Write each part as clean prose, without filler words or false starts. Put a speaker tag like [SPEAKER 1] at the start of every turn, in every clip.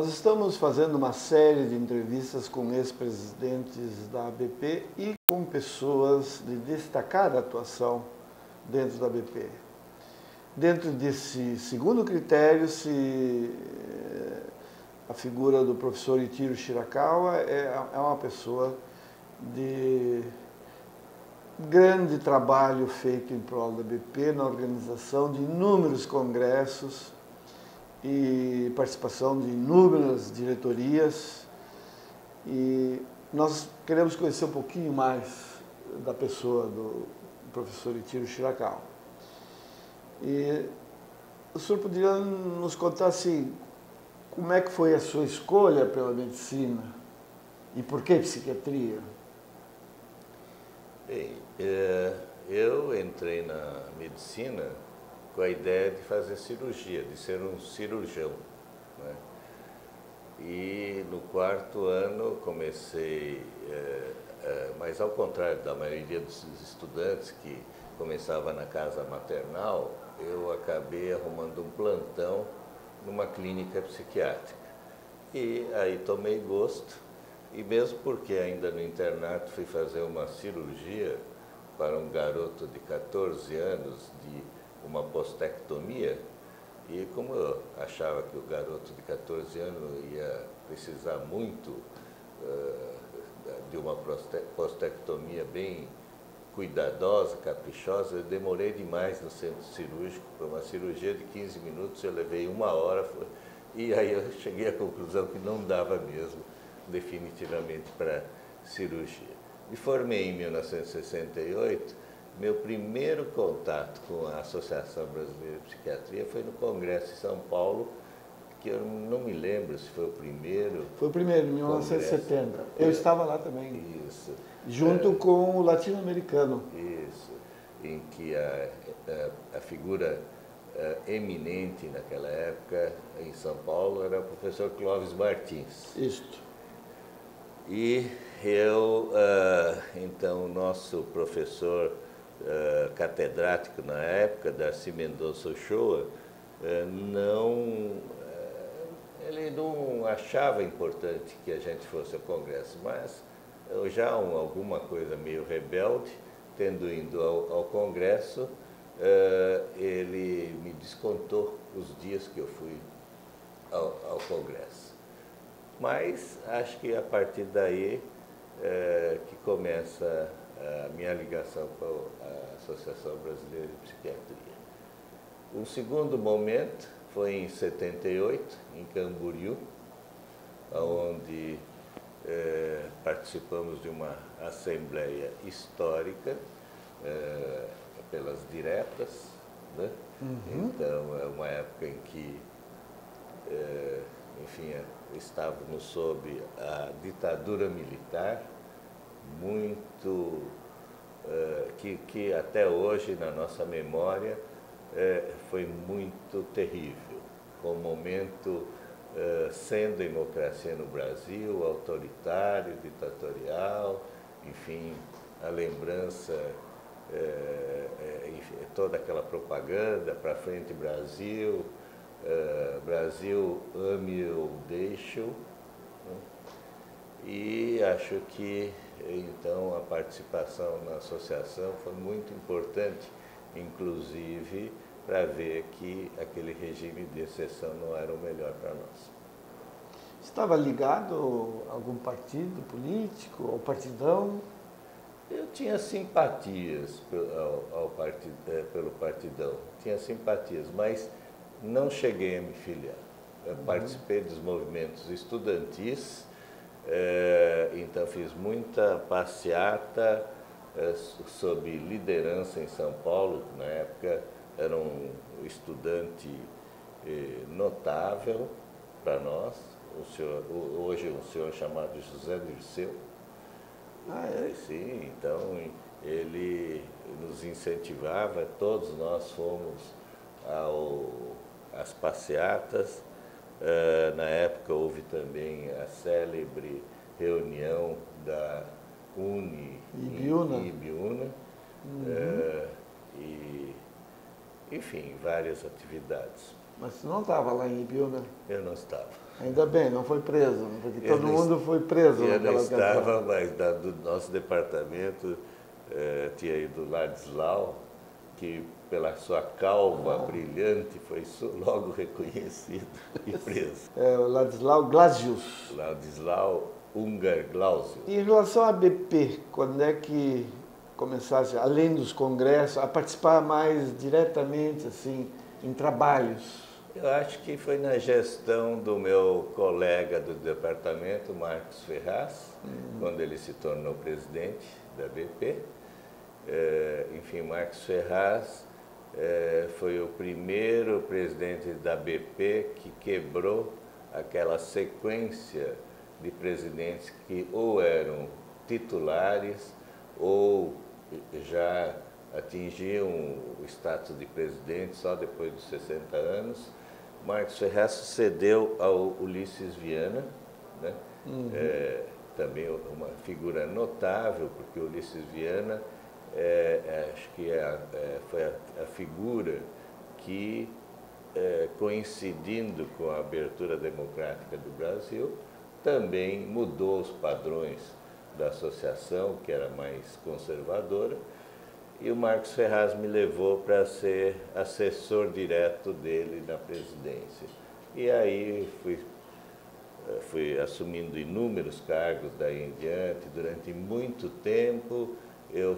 [SPEAKER 1] Nós estamos fazendo uma série de entrevistas com ex-presidentes da ABP e com pessoas de destacada atuação dentro da ABP. Dentro desse segundo critério, a figura do professor Ichiro Shirakawa é uma pessoa de grande trabalho feito em prol da ABP na organização de inúmeros congressos e participação de inúmeras diretorias, e nós queremos conhecer um pouquinho mais da pessoa do professor Ichiro Shirakawa. E o senhor poderia nos contar assim, como é que foi a sua escolha pela medicina e por que psiquiatria?
[SPEAKER 2] Bem, eu entrei na medicina com a ideia de fazer cirurgia, de ser um cirurgião, né? E no quarto ano comecei, mas ao contrário da maioria dos estudantes que começava na casa maternal, eu acabei arrumando um plantão numa clínica psiquiátrica. E aí tomei gosto, e mesmo porque ainda no internato fui fazer uma cirurgia para um garoto de 14 anos de uma postectomia, e como eu achava que o garoto de 14 anos ia precisar muito de uma postectomia bem cuidadosa, caprichosa, eu demorei demais no centro cirúrgico. Para uma cirurgia de 15 minutos eu levei 1 hora, e aí eu cheguei à conclusão que não dava mesmo definitivamente para cirurgia. Me formei em 1968, meu primeiro contato com a Associação Brasileira de Psiquiatria foi no Congresso em São Paulo, que eu não me lembro se foi o primeiro.
[SPEAKER 1] Foi o primeiro, em 1970. Congresso. Eu estava lá também.
[SPEAKER 2] Isso.
[SPEAKER 1] Junto com o latino-americano.
[SPEAKER 2] Isso, em que a figura eminente naquela época em São Paulo era o professor Clóvis Martins.
[SPEAKER 1] Isto.
[SPEAKER 2] E então, o nosso professor catedrático na época, Darcy Mendonça Ochoa, ele não achava importante que a gente fosse ao Congresso, mas eu já alguma coisa meio rebelde, tendo ido ao Congresso, ele me descontou os dias que eu fui ao Congresso. Mas acho que a partir daí que começa a minha ligação com a Associação Brasileira de Psiquiatria. Um segundo momento foi em 78, em Camboriú, onde participamos de uma assembleia histórica pelas diretas, né? Uhum. Então, é uma época em que, enfim, estávamos sob a ditadura militar, muito que até hoje na nossa memória foi muito terrível, com o momento sem democracia no Brasil, autoritário, ditatorial, enfim, a lembrança, enfim, toda aquela propaganda para frente Brasil, Brasil ame ou deixe-o, né? E acho que então a participação na associação foi muito importante, inclusive para ver que aquele regime de exceção não era o melhor para nós.
[SPEAKER 1] Estava ligado a algum partido político, ao partidão?
[SPEAKER 2] Eu tinha simpatias pelo partidão, tinha simpatias, mas não cheguei a me filiar. Eu participei dos movimentos estudantis, então fiz muita passeata sob liderança em São Paulo, que na época era um estudante notável para nós, hoje um senhor chamado José Dirceu.
[SPEAKER 1] Ah, é?
[SPEAKER 2] Sim, então ele nos incentivava, todos nós fomos às passeatas. Na época houve também a célebre reunião da UNE em Ibiúna, e, enfim, várias atividades.
[SPEAKER 1] Mas você não estava lá em Ibiúna?
[SPEAKER 2] Eu não estava.
[SPEAKER 1] Ainda bem, não foi preso, porque todo mundo foi preso.
[SPEAKER 2] Eu não estava, mas do nosso departamento tinha ido Ladislau, que pela sua calva brilhante foi logo reconhecido e preso.
[SPEAKER 1] O Ladislau Glasius.
[SPEAKER 2] Ladislau Ungar Glaucio.
[SPEAKER 1] E em relação à BP, quando é que começasse, além dos congressos, a participar mais diretamente, assim, em trabalhos?
[SPEAKER 2] Eu acho que foi na gestão do meu colega do departamento, Marcos Ferraz, quando ele se tornou presidente da BP. Enfim, Marcos Ferraz foi o primeiro presidente da BP que quebrou aquela sequência de presidentes que ou eram titulares ou já atingiam o status de presidente só depois dos 60 anos. Marcos Ferraz sucedeu ao Ulisses Viana, né? Também uma figura notável, porque o Ulisses Viana acho que foi a figura que, coincidindo com a abertura democrática do Brasil, também mudou os padrões da associação, que era mais conservadora, e o Marcos Ferraz me levou para ser assessor direto dele na presidência. E aí fui assumindo inúmeros cargos daí em diante. Durante muito tempo eu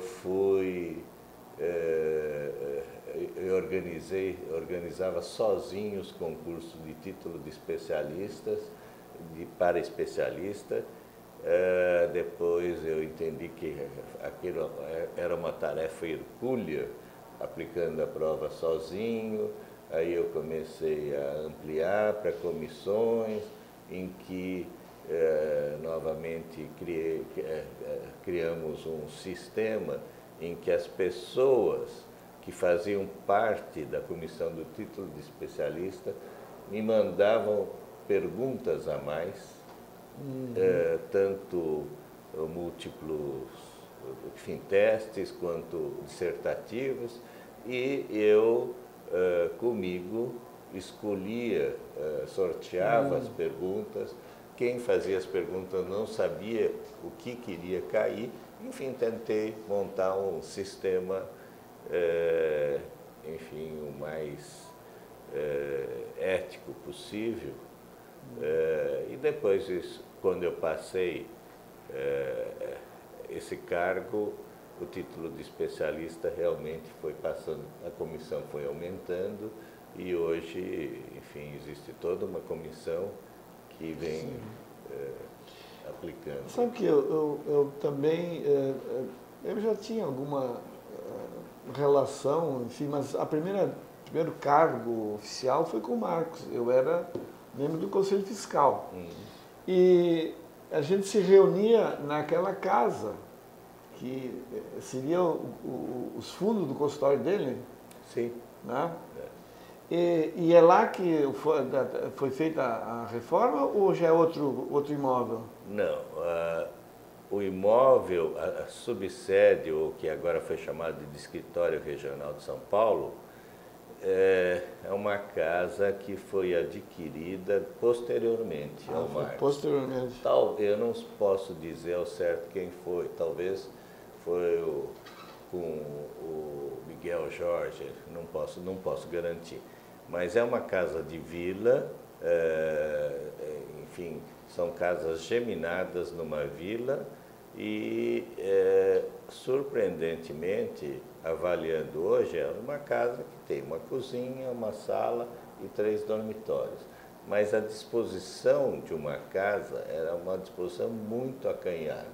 [SPEAKER 2] organizava sozinho os concursos de título de especialistas, para especialista. Depois eu entendi que aquilo era uma tarefa hercúlea, aplicando a prova sozinho. Aí eu comecei a ampliar para comissões, em que novamente criamos um sistema em que as pessoas que faziam parte da comissão do título de especialista me mandavam perguntas a mais, tanto múltiplos, enfim, testes quanto dissertativos, e eu comigo escolhia, sorteava as perguntas. Quem fazia as perguntas não sabia o que queria cair. Enfim, tentei montar um sistema, enfim, o mais ético possível. E depois, quando eu passei esse cargo, o título de especialista realmente foi passando, a comissão foi aumentando, e hoje, enfim, existe toda uma comissão que vem aplicando.
[SPEAKER 1] Sabe que eu também, eu já tinha alguma relação, enfim, mas primeiro cargo oficial foi com o Marcos. Eu era membro do Conselho Fiscal. E a gente se reunia naquela casa, que seria os fundos do consultório dele.
[SPEAKER 2] Sim.
[SPEAKER 1] Né? E é lá que foi feita a reforma, ou já é outro imóvel?
[SPEAKER 2] Não, o imóvel, a subsede, ou que agora foi chamado de Escritório Regional de São Paulo, é uma casa que foi adquirida posteriormente ao Marcos.
[SPEAKER 1] Posteriormente.
[SPEAKER 2] Eu não posso dizer ao certo quem foi, talvez foi com o Miguel Jorge, não posso garantir. Mas é uma casa de vila, enfim, são casas geminadas numa vila e, surpreendentemente, avaliando hoje, é uma casa que tem uma cozinha, uma sala e 3 dormitórios. Mas a disposição de uma casa era uma disposição muito acanhada.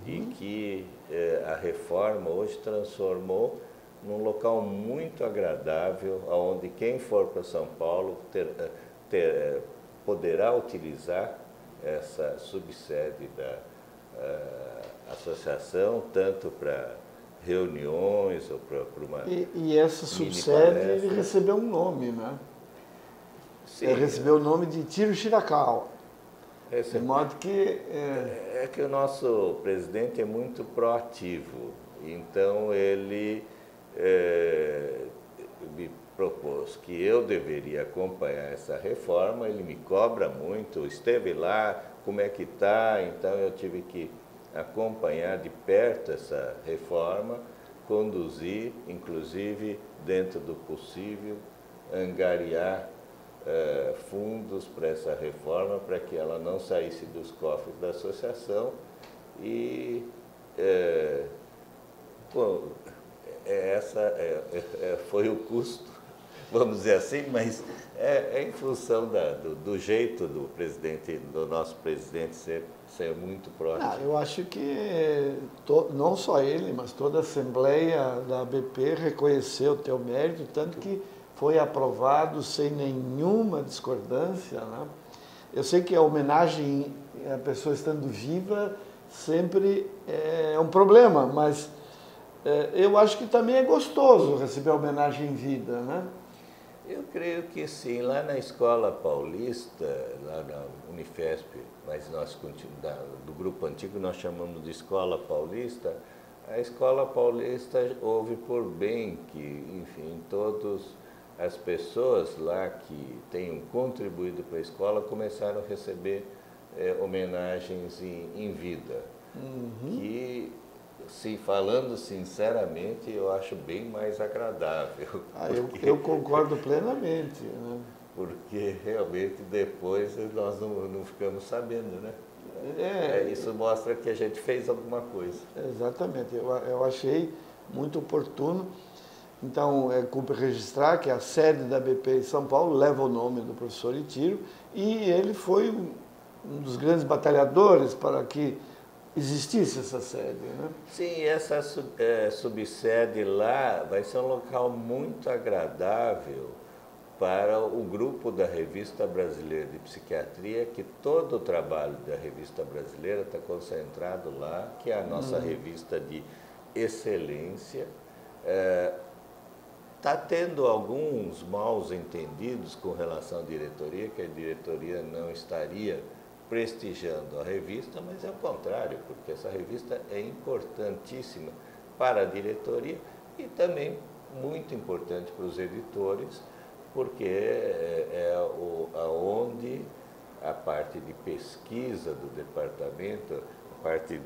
[SPEAKER 2] E que a reforma hoje transformou num local muito agradável, onde quem for para São Paulo poderá utilizar essa subsede da associação, tanto para reuniões ou para uma
[SPEAKER 1] E essa subsede recebeu um nome, né?
[SPEAKER 2] Sim.
[SPEAKER 1] Recebeu o nome de Tiro Shirakawa. De modo que...
[SPEAKER 2] É que o nosso presidente é muito proativo, então ele me propôs, propôs que eu deveria acompanhar essa reforma, ele me cobra muito, esteve lá, como é que está, então eu tive que acompanhar de perto essa reforma, conduzir, inclusive, dentro do possível, angariar fundos para essa reforma, para que ela não saísse dos cofres da associação e foi o custo, vamos dizer assim, mas é em função do jeito do nosso presidente ser muito próximo.
[SPEAKER 1] Eu acho que não só ele, mas toda a Assembleia da ABP reconheceu o teu mérito, tanto que foi aprovado sem nenhuma discordância, né? Eu sei que a homenagem à pessoa estando viva sempre é um problema, mas eu acho que também é gostoso receber a homenagem em vida, né?
[SPEAKER 2] Eu creio que sim. Lá na Escola Paulista, lá na Unifesp, mas nós do grupo antigo nós chamamos de Escola Paulista, a Escola Paulista houve por bem que, enfim, todas as pessoas lá que tenham contribuído para a escola começaram a receber homenagens em vida. Que, falando sinceramente, eu acho bem mais agradável.
[SPEAKER 1] Eu concordo plenamente, né?
[SPEAKER 2] Porque realmente depois nós não ficamos sabendo, né? Isso mostra que a gente fez alguma coisa.
[SPEAKER 1] Exatamente, eu achei muito oportuno. Então, cumpre registrar que a sede da ABP em São Paulo leva o nome do professor Itírio e ele foi um dos grandes batalhadores para que existisse essa sede, né?
[SPEAKER 2] Sim, essa subsede lá vai ser um local muito agradável para o grupo da Revista Brasileira de Psiquiatria, que todo o trabalho da Revista Brasileira está concentrado lá, que é a nossa revista de excelência. Está tendo alguns maus entendidos com relação à diretoria, que a diretoria não estaria prestigiando a revista, mas é o contrário, porque essa revista é importantíssima para a diretoria e também muito importante para os editores, porque aonde a parte de pesquisa do departamento, a parte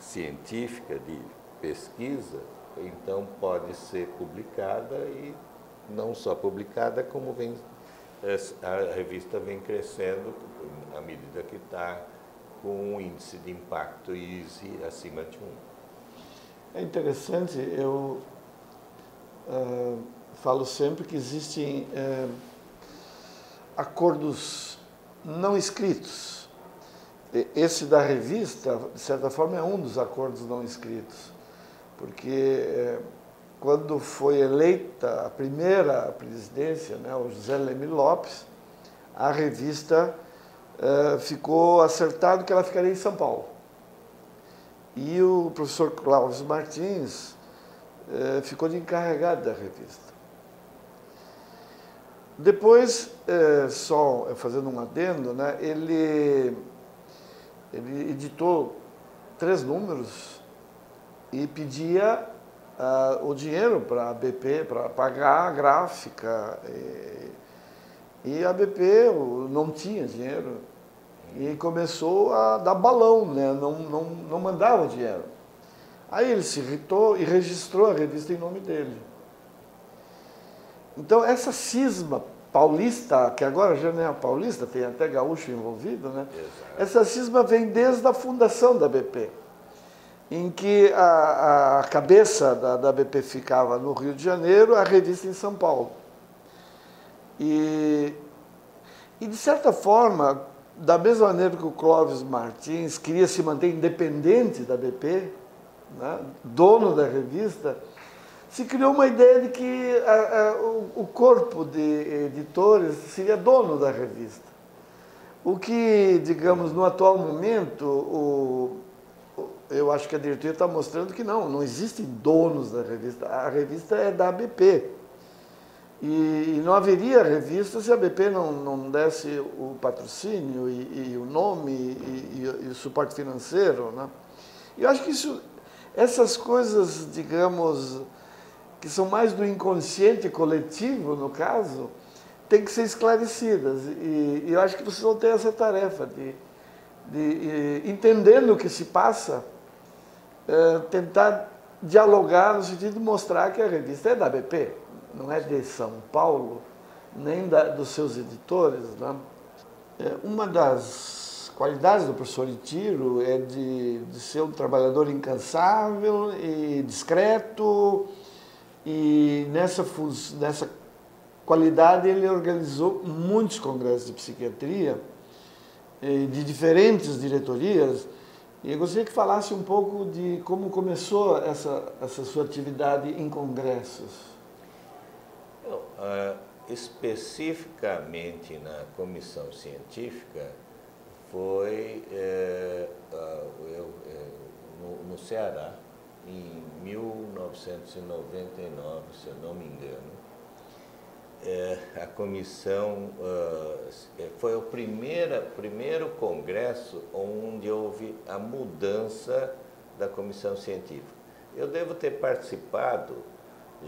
[SPEAKER 2] científica de pesquisa, então pode ser publicada e não só publicada, como a revista vem crescendo à medida que está com um índice de impacto ISE acima de 1.
[SPEAKER 1] É interessante, eu falo sempre que existem acordos não escritos. Esse da revista, de certa forma, é um dos acordos não escritos, porque quando foi eleita a primeira presidência, né, o José Leme Lopes, a revista ficou acertado que ela ficaria em São Paulo. E o professor Clóvis Martins ficou de encarregado da revista. Depois, só fazendo um adendo, né, ele editou 3 números e pedia o dinheiro para a BP, para pagar a gráfica. E a BP não tinha dinheiro e começou a dar balão, né? Não mandava o dinheiro. Aí ele se irritou e registrou a revista em nome dele. Então, essa cisma paulista, que agora já não é a paulista, tem até gaúcho envolvido, né?
[SPEAKER 2] Exato.
[SPEAKER 1] Essa cisma vem desde a fundação da BP, em que a cabeça da BP ficava no Rio de Janeiro, a revista em São Paulo. E de certa forma, da mesma maneira que o Clóvis Martins queria se manter independente da BP, né, dono da revista, se criou uma ideia de que o corpo de editores seria dono da revista. O que, digamos, no atual momento, eu acho que a diretoria está mostrando que não existem donos da revista. A revista é da ABP. E não haveria revista se a BP não desse o patrocínio e o nome e o suporte financeiro, né? E eu acho que essas coisas, digamos, que são mais do inconsciente coletivo, no caso, têm que ser esclarecidas. E eu acho que vocês vão ter essa tarefa de entendendo o que se passa, tentar dialogar no sentido de mostrar que a revista é da ABP, não é de São Paulo, nem dos seus editores, né? Uma das qualidades do professor Itiro é de ser um trabalhador incansável e discreto, e nessa qualidade ele organizou muitos congressos de psiquiatria, de diferentes diretorias, e eu gostaria que falasse um pouco de como começou essa sua atividade em congressos.
[SPEAKER 2] Especificamente na comissão científica, foi no Ceará, em 1999, se eu não me engano. A comissão foi o primeiro congresso onde houve a mudança da comissão científica. Eu devo ter participado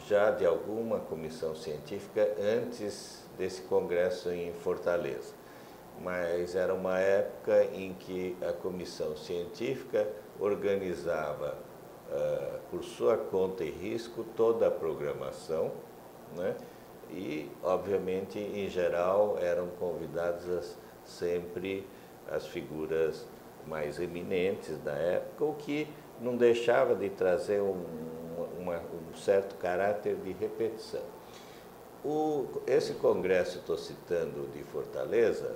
[SPEAKER 2] já de alguma comissão científica antes desse congresso em Fortaleza, mas era uma época em que a comissão científica organizava por sua conta e risco toda a programação, né? E, obviamente, em geral, eram convidadas sempre as figuras mais eminentes da época, o que não deixava de trazer um certo caráter de repetição. Esse congresso, estou citando, de Fortaleza,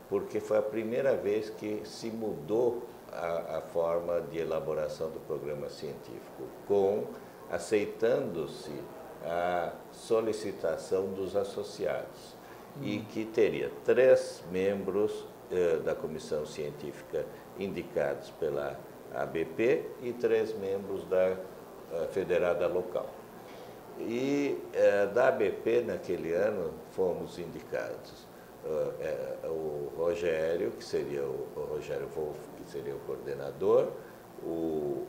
[SPEAKER 2] porque foi a primeira vez que se mudou a forma de elaboração do programa científico, aceitando-se a solicitação dos associados, e que teria 3 membros da comissão científica indicados pela ABP e 3 membros da federada local. E da ABP, naquele ano, fomos indicados o Rogério, que seria o Rogério Wolff, que seria o coordenador, o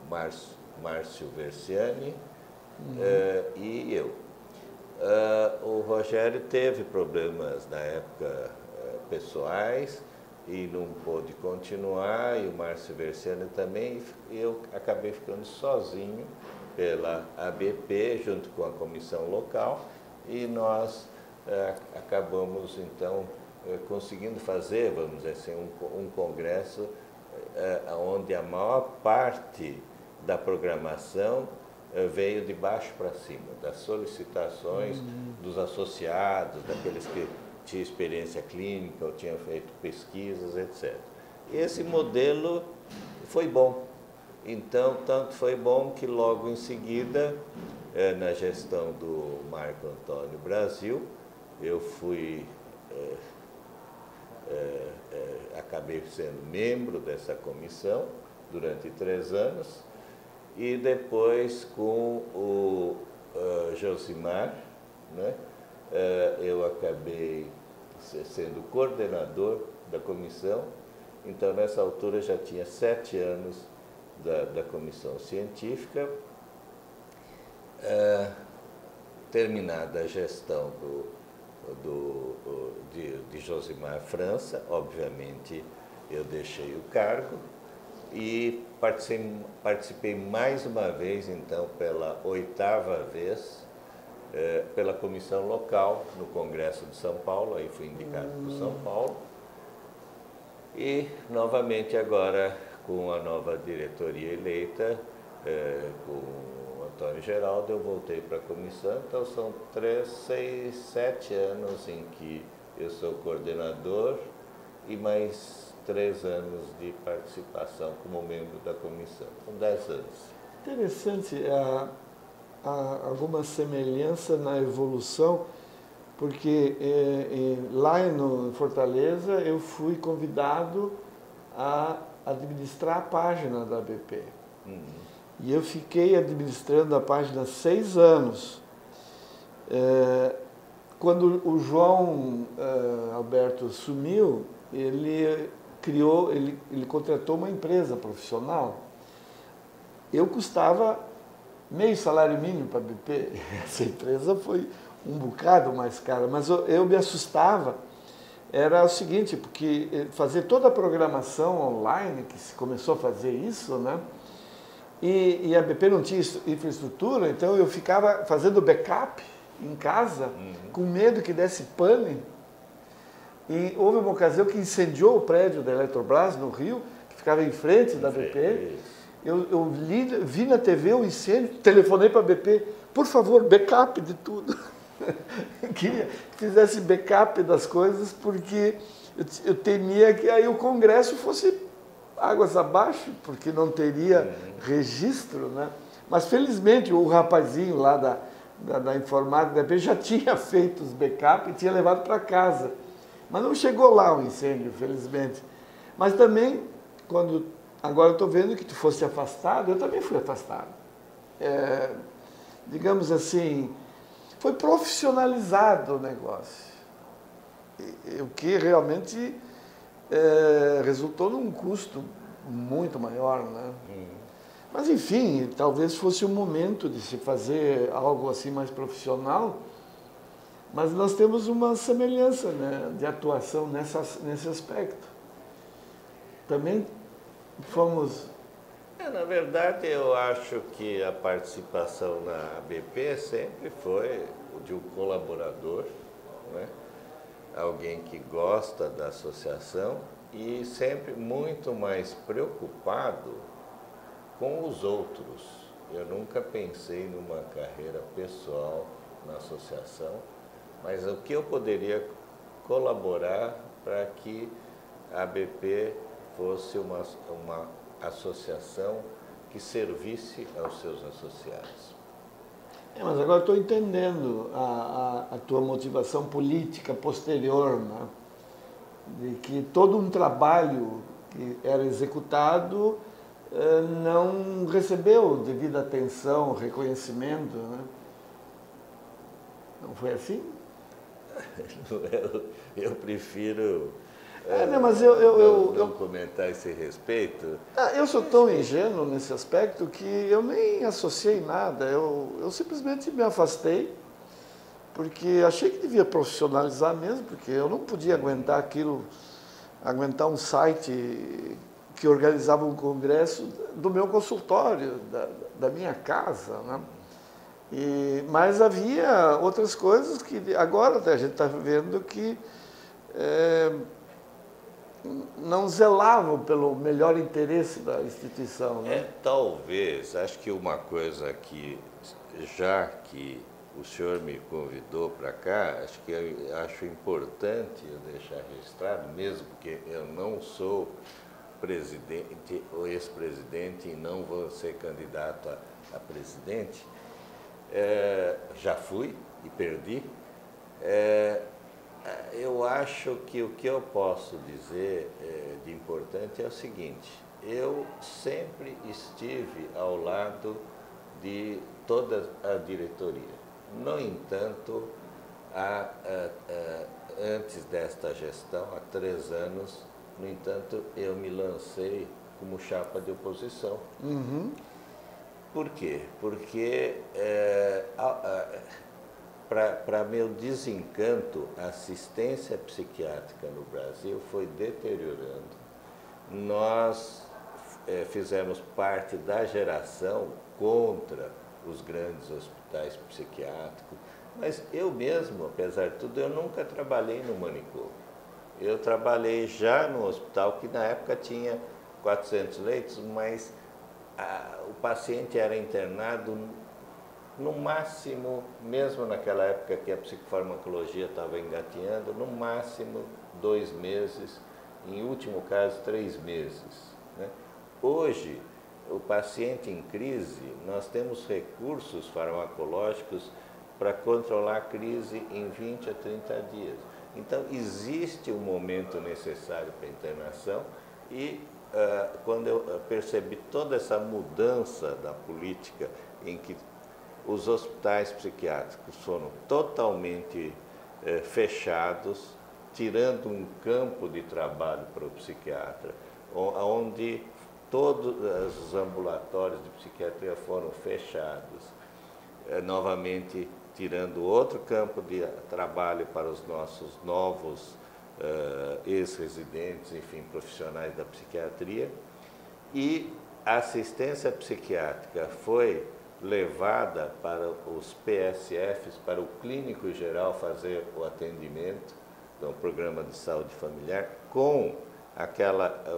[SPEAKER 2] Márcio Versiani, e eu. O Rogério teve problemas na época pessoais e não pôde continuar, e o Márcio Versiani também, e eu acabei ficando sozinho pela ABP, junto com a comissão local, e nós acabamos, então, conseguindo fazer, vamos dizer assim, um congresso onde a maior parte da programação veio de baixo para cima, das solicitações dos associados, daqueles que tinham experiência clínica ou tinham feito pesquisas, etc. Esse modelo foi bom. Então, tanto foi bom que logo em seguida, na gestão do Marco Antônio Brasil, eu acabei sendo membro dessa comissão durante 3 anos, e depois com o Josimar, né, eu acabei sendo coordenador da comissão. Então, nessa altura, já tinha 7 anos da comissão científica. Terminada a gestão de Josimar França, obviamente eu deixei o cargo e participei mais uma vez, então, pela 8ª vez, pela comissão local no Congresso de São Paulo. Aí fui indicado por São Paulo, e novamente agora com a nova diretoria eleita, com o Antônio Geraldo, eu voltei para a comissão. Então são 7 anos em que eu sou coordenador e mais 3 anos de participação como membro da comissão. São 10 anos.
[SPEAKER 1] Interessante, há alguma semelhança na evolução, porque lá em Fortaleza eu fui convidado a administrar a página da ABP. E eu fiquei administrando a página 6 anos. Quando o João Alberto sumiu, ele contratou uma empresa profissional. Eu custava meio salário mínimo para a BP. Essa empresa foi um bocado mais cara, mas eu me assustava. Era o seguinte, porque fazer toda a programação online, que se começou a fazer isso, né? E a BP não tinha infraestrutura, então eu ficava fazendo backup em casa, com medo que desse pane. E houve uma ocasião que incendiou o prédio da Eletrobras, no Rio, que ficava em frente da BP. Eu vi na TV o incêndio, telefonei para a BP, por favor, backup de tudo. Queria que fizesse backup das coisas, porque eu temia que aí o Congresso fosse águas abaixo, porque não teria registro, né? Mas felizmente o rapazinho lá da informática da BP já tinha feito os backup e tinha levado para casa. Mas não chegou lá o incêndio, felizmente. Mas também, agora eu estou vendo que tu fosse afastado, eu também fui afastado. Digamos assim, foi profissionalizado o negócio. O que realmente resultou num custo muito maior, né? Mas enfim, talvez fosse o momento de se fazer algo assim mais profissional, mas nós temos uma semelhança, né, de atuação nesse aspecto. Também fomos...
[SPEAKER 2] Na verdade, eu acho que a participação na BP sempre foi de um colaborador, né? Alguém que gosta da associação e sempre muito mais preocupado com os outros. Eu nunca pensei numa carreira pessoal na associação, mas o que eu poderia colaborar para que a BP fosse uma associação que servisse aos seus associados.
[SPEAKER 1] Mas agora estou entendendo a tua motivação política posterior, né? De que todo um trabalho que era executado não recebeu devida atenção, reconhecimento, né? Não foi assim?
[SPEAKER 2] Eu prefiro
[SPEAKER 1] mas
[SPEAKER 2] não comentar a esse respeito.
[SPEAKER 1] Eu sou tão ingênuo nesse aspecto que eu nem associei nada. Eu simplesmente me afastei, porque achei que devia profissionalizar mesmo, porque eu não podia aguentar aquilo, aguentar um site que organizava um congresso do meu consultório, da minha casa, né? Mas havia outras coisas que agora a gente está vendo que não zelavam pelo melhor interesse da instituição, né?
[SPEAKER 2] Talvez, acho que uma coisa que, já que o senhor me convidou para cá, acho importante eu deixar registrado, mesmo que eu não sou presidente ou ex-presidente e não vou ser candidato a presidente, já fui e perdi. Eu acho que o que eu posso dizer de importante é o seguinte: eu sempre estive ao lado de toda a diretoria. No entanto, antes desta gestão, há 3 anos, no entanto, eu me lancei como chapa de oposição. Por quê? Porque para meu desencanto, a assistência psiquiátrica no Brasil foi deteriorando. Nós fizemos parte da geração contra os grandes hospitais psiquiátricos, mas eu mesmo, apesar de tudo, eu nunca trabalhei no manicômio. Eu trabalhei já no hospital que na época tinha 400 leitos, mas o paciente era internado no máximo, mesmo naquela época que a psicofarmacologia estava engatinhando, no máximo 2 meses, em último caso 3 meses, né? Hoje, o paciente em crise, nós temos recursos farmacológicos para controlar a crise em 20 a 30 dias. Então, existe um momento necessário para a internação e quando eu percebi toda essa mudança da política em que os hospitais psiquiátricos foram totalmente fechados, tirando um campo de trabalho para o psiquiatra, onde todos os ambulatórios de psiquiatria foram fechados, novamente tirando outro campo de trabalho para os nossos novos ex-residentes, enfim, profissionais da psiquiatria, e a assistência psiquiátrica foi levada para os PSFs, para o clínico geral fazer o atendimento, do programa de saúde familiar, com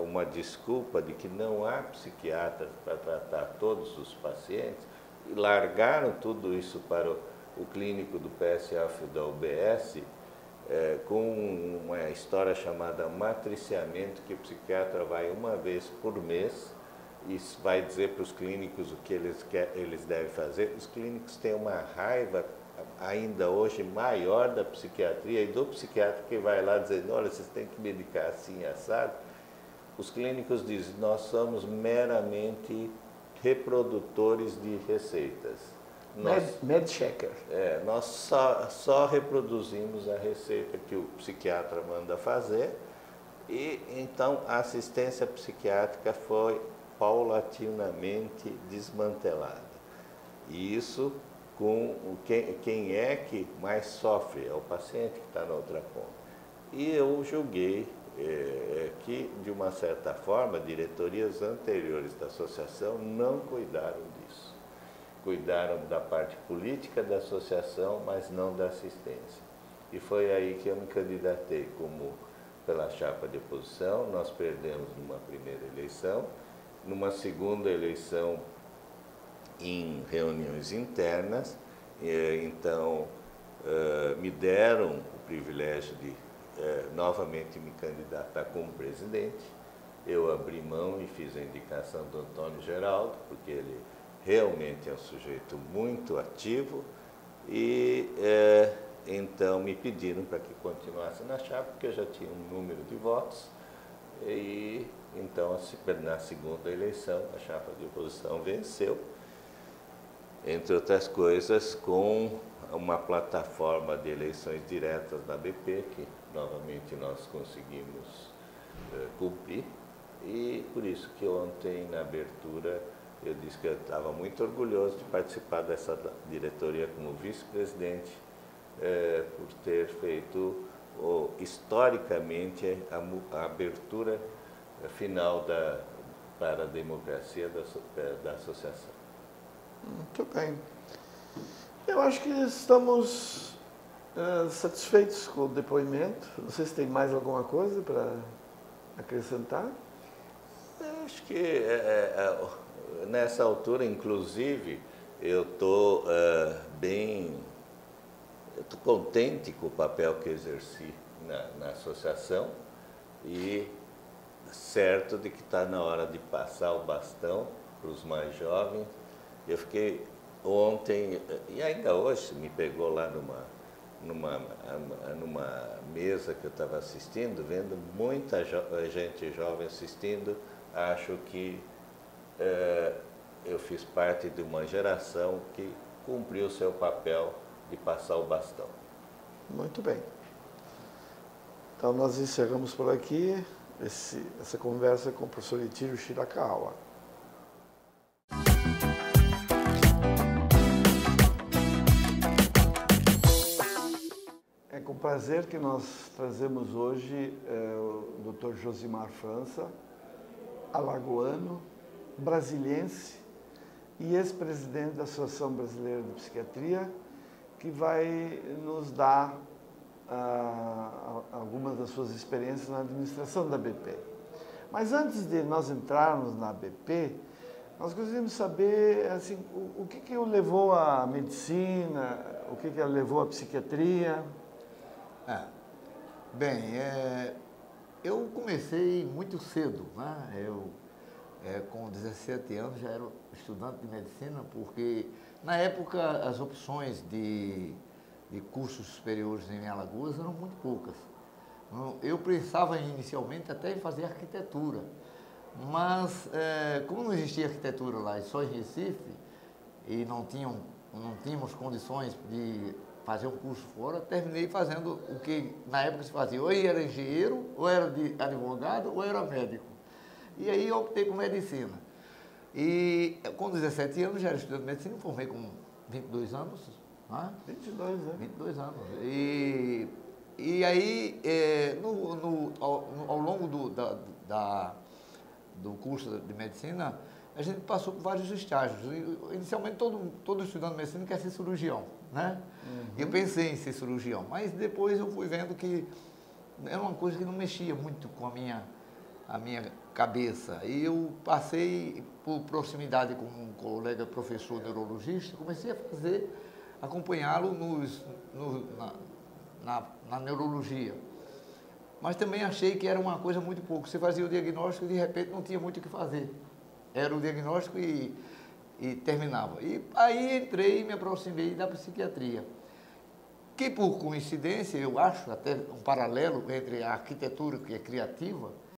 [SPEAKER 2] uma desculpa de que não há psiquiatra para tratar todos os pacientes, e largaram tudo isso para o clínico do PSF da UBS, com uma história chamada matriciamento, que o psiquiatra vai uma vez por mês e vai dizer para os clínicos o que eles devem fazer. Os clínicos têm uma raiva ainda hoje maior da psiquiatria e do psiquiatra que vai lá dizendo, olha, vocês têm que medicar assim, assado. Os clínicos dizem, nós somos meramente reprodutores de receitas.
[SPEAKER 1] Med-checker.
[SPEAKER 2] Nós só reproduzimos a receita que o psiquiatra manda fazer, e então a assistência psiquiátrica foi paulatinamente desmantelada. E isso com quem é que mais sofre, é o paciente que está na outra ponta. E eu julguei que, de uma certa forma, diretorias anteriores da associação não cuidaram disso. Cuidaram da parte política da associação, mas não da assistência. E foi aí que eu me candidatei pela chapa de oposição. Nós perdemos numa primeira eleição, numa segunda eleição em reuniões internas, então me deram o privilégio de novamente me candidatar como presidente. Eu abri mão e fiz a indicação do Antônio Geraldo, porque ele realmente é um sujeito muito ativo, e então me pediram para que continuasse na chapa, porque eu já tinha um número de votos, e então na segunda eleição a chapa de oposição venceu, entre outras coisas, com uma plataforma de eleições diretas da BP, que novamente nós conseguimos cumprir, e por isso que ontem, na abertura, eu disse que eu estava muito orgulhoso de participar dessa diretoria como vice-presidente, por ter feito, historicamente, a abertura final para a democracia da associação.
[SPEAKER 1] Muito bem. Eu acho que estamos satisfeitos com o depoimento. Não sei se tem mais alguma coisa para acrescentar.
[SPEAKER 2] Eu acho que nessa altura, inclusive, eu estou contente com o papel que exerci na associação, e certo de que está na hora de passar o bastão para os mais jovens. Eu fiquei ontem, e ainda hoje, me pegou lá numa mesa que eu estava assistindo, vendo muita gente jovem assistindo. Acho que eu fiz parte de uma geração que cumpriu o seu papel de passar o bastão.
[SPEAKER 1] Muito bem. Então nós encerramos por aqui essa conversa com o professor Itírio Shirakawa. É com prazer que nós trazemos hoje o Dr. Josimar França, alagoano, brasiliense e ex-presidente da Associação Brasileira de Psiquiatria, que vai nos dar algumas das suas experiências na administração da BP. Mas antes de nós entrarmos na BP, nós gostaríamos de saber assim, o que o levou à medicina, o que levou à psiquiatria.
[SPEAKER 3] Eu comecei muito cedo, né? Com 17 anos já era estudante de medicina, porque na época as opções de cursos superiores em Alagoas eram muito poucas. Eu pensava inicialmente até em fazer arquitetura, mas como não existia arquitetura lá e só em Recife, e não tínhamos condições de fazer um curso fora, terminei fazendo o que na época se fazia, ou era engenheiro, ou era advogado, ou era médico. E aí eu optei por medicina. E com 17 anos já era estudante de medicina, formei com 22 anos. Né?
[SPEAKER 1] 22 anos.
[SPEAKER 3] 22 anos. E aí, ao longo do curso de medicina, a gente passou por vários estágios. Inicialmente, todo estudante de medicina quer ser cirurgião, né? Eu pensei em ser cirurgião, mas depois eu fui vendo que era uma coisa que não mexia muito com a minha cabeça. E eu passei por proximidade com um colega professor neurologista, comecei a acompanhá-lo na neurologia. Mas também achei que era uma coisa muito pouco. Você fazia o diagnóstico e de repente não tinha muito o que fazer. Era o diagnóstico e terminava. E aí entrei e me aproximei da psiquiatria. Que por coincidência, eu acho, até um paralelo entre a arquitetura, que é criativa,